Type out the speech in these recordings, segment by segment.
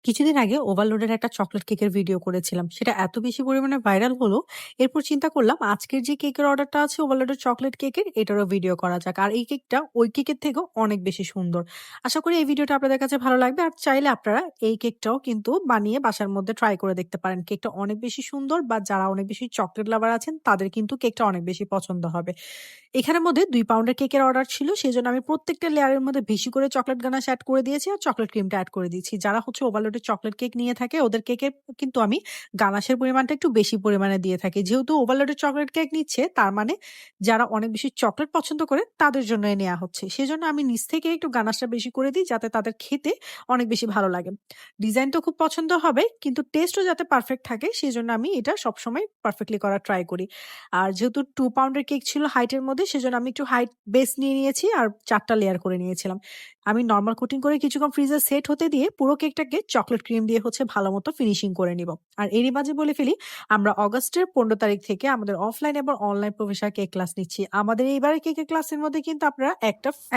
কিছুদিন আগে ওভারলোডের একটা চকলেট কেকের ভিডিও করেছিলাম। সেটা এত বেশি পরিমাণে ভাইরাল হলো, এরপর চিন্তা করলাম আজকের যে কেকের অর্ডারটা আছে ওভারলোডের চকলেট কেকের, এটারও ভিডিও করা যাক। আর এই কেকটা ওই কেকের থেকেও অনেক বেশি সুন্দর। আশা করি এই ভিডিওটা আপনাদের কাছে ভালো লাগবে। আর চাইলে আপনারা এই কেকটাও কিন্তু বানিয়ে বাসার মধ্যে ট্রাই করে দেখতে পারেন। কেকটা অনেক বেশি সুন্দর, বা যারা অনেক বেশি চকলেট লাভার আছেন তাদের কিন্তু কেকটা অনেক বেশি পছন্দ হবে। এখানের মধ্যে ২ পাউন্ডের কেকের অর্ডার ছিল। সেজন্য আমি প্রত্যেকটা লেয়ারের মধ্যে বেশি করে চকলেট গানাশ এড করে দিয়েছি আর চকলেট ক্রিমটা এড করে দিয়েছি। যারা হচ্ছে ওভারলোডের চকলেট কেক নিয়ে থাকে ওদের কেকে কিন্তু আমি গানাশের পরিমাণটা একটু বেশি পরিমাণে দিয়ে থাকি। যেহেতু ওভারলোডের চকলেট কেক নিচ্ছে, তার মানে যারা অনেক বেশি চকলেট পছন্দ করে তাদের জন্যই নেয়া হচ্ছে। সেজন্য আমি নিজ থেকে একটু গানাশটা বেশি করে দিই, যাতে তাদের খেতে অনেক বেশি ভালো লাগে। ডিজাইনটাও খুব পছন্দ হবে, কিন্তু টেস্টও যাতে পারফেক্ট থাকে সেজন্য আমি এটা সবসময় পারফেক্টলি করার ট্রাই করি। আর যেহেতু 2 পাউন্ডের কেক ছিল হাইটের মধ্যে, সেজন্য আমি একটু হাইট বেস নিয়ে নিয়েছি আর ৪ টা লেয়ার করে নিয়েছিলাম। আমি নরমাল কোটিং করে কিছুক্ষণ ফ্রিজে সেট হতে দিয়ে পুরো কেকটাকে চকলেট ক্রিম দিয়ে হচ্ছে ভালোমতো ফিনিশিং করে নিব। আর এরই মাঝে বলে ফেলি, আমরা অগাস্টের ১৫ তারিখ থেকে আমাদের অফলাইন এবং অনলাইন প্রফেশনাল কেক ক্লাস নিচ্ছি। আমাদের এইবারের কেকের ক্লাসের মধ্যে কিন্তু আপনারা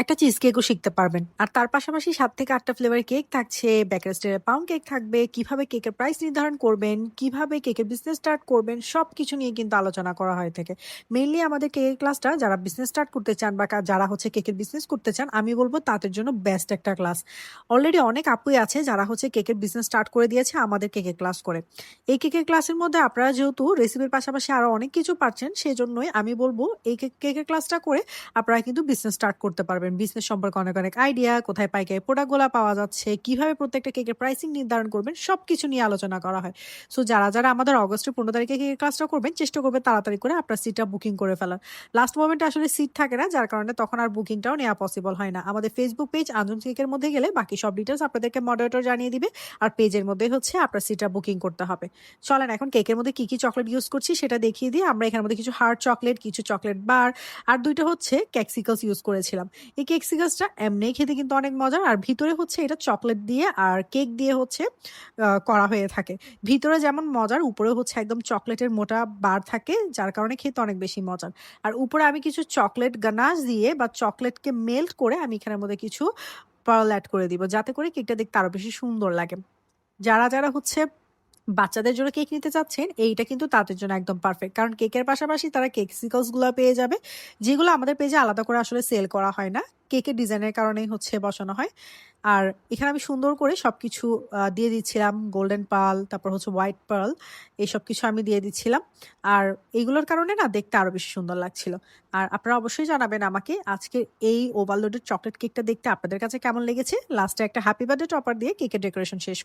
একটা চিজ কেকও শিখতে পারবেন। আর তার পাশাপাশি ৭ থেকে ৮ টা ফ্লেভারের কেক থাকছে, বেকারস্টের পাউন্ড কেক থাকবে, কিভাবে কেকের প্রাইস নির্ধারণ করবেন, কিভাবে কেকের বিজনেস স্টার্ট করবেন, সবকিছু নিয়ে কিন্তু আলোচনা করা হয়ে থাকে। মেইনলি আমাদের কেকের ক্লাসটা যারা বিজনেস স্টার্ট করতে চান বা যারা হচ্ছে কেকের বিজনেস করতে চান, আমি বলব তাদের জন্য বেস্ট একটা ক্লাস। অলরেডি অনেক আপুই আছে যারা হচ্ছে কেকের বিজনেস স্টার্ট করে দিয়েছে আমাদের কেকের ক্লাস করে। এই কেকের ক্লাসের মধ্যে আপনারা যেহেতু রেসিপির পাশাপাশি আরো অনেক কিছু পাচ্ছেন, সেজন্যই আমি বলবো এই কেকের ক্লাসটা করে আপনারা কিন্তু বিজনেস স্টার্ট করতে পারবেন। বিজনেস সম্পর্কে অনেক অনেক আইডিয়া, কোথায় পাইকারি প্রোডাক্টগুলো পাওয়া যাচ্ছে, কিভাবে প্রত্যেকটা কেকের প্রাইসিং নির্ধারণ করবেন, সবকিছু নিয়ে আলোচনা করা হয়। সো যারা আমাদের অগস্টের ১৫ তারিখে কেকের ক্লাসটা করবেন, চেষ্টা করবেন তাড়াতাড়ি করে আপনার সিটটা বুকিং করে ফেলার। লাস্ট মোমেন্টে আসলে সিট থাকে না, যার কারণে তখন আর বুকিংটাও নেওয়া পসিবল হয় না। আমাদের ফেসবুক পেজ আঞ্জুম কেকের মধ্যে গেলে বাকি সব ডিটেলস আপনাদেরকে মডারেটর জানিয়ে দিবে। আর পেজের মধ্যে হচ্ছে আপনার সিটটা বুকিং করতে হবে। চলেন এখন কেকের মধ্যে কি চকলেট ইউজ করছি সেটা দেখিয়ে দিই। আমরা এখানের মধ্যে কিছু হার্ড চকলেট, কিছু চকলেট বার আর ২ টা হচ্ছে কেকসিকলস ইউজ করেছিলাম। এই কেকসিকলসটা এমনিই খেতে কিন্তু অনেক মজার। আর ভিতরে হচ্ছে এটা চকলেট দিয়ে আর কেক দিয়ে হচ্ছে করা হয়ে থাকে। ভিতরে যেমন মজার, উপরে হচ্ছে একদম চকলেটের মোটা বার থাকে, যার কারণে খেতে অনেক বেশি মজার। আর উপরে আমি কিছু চকলেট গানাশ দিয়ে বা চকলেটকে মেল্ট করে আমি এখানের মধ্যে কিছু পার্ল এড করে দিব, যাতে করে কেকটা দেখতে আরো বেশি সুন্দর লাগে। যারা হচ্ছে বাচ্চাদের জন্য কেক নিতে চাচ্ছেন, এইটা কিন্তু তাদের জন্য একদম পারফেক্ট। কারণ কেকের পাশাপাশি তারা কেকসিকলস গুলো পেয়ে যাবে, যেগুলো আমাদের পেজে আলাদা করে আসলে সেল করা হয় না। কেকের ডিজাইনের কারণেই হচ্ছে বসানো হয়। আর এখানে আমি সুন্দর করে সবকিছু দিয়ে দিচ্ছিলাম। গোল্ডেন পার্ল, তারপর হচ্ছে হোয়াইট পার্ল, এই সবকিছু আমি দিয়ে দিচ্ছিলাম। আর এইগুলোর কারণে না দেখতে আরো বেশি সুন্দর লাগছিল। আর আপনারা অবশ্যই জানাবেন আমাকে আজকে এই ওভারলোডেড চকলেট কেকটা দেখতে আপনাদের কাছে কেমন লেগেছে। লাস্টে একটা হ্যাপি বার্থডে টপার দিয়ে কেকের ডেকোরেশন শেষ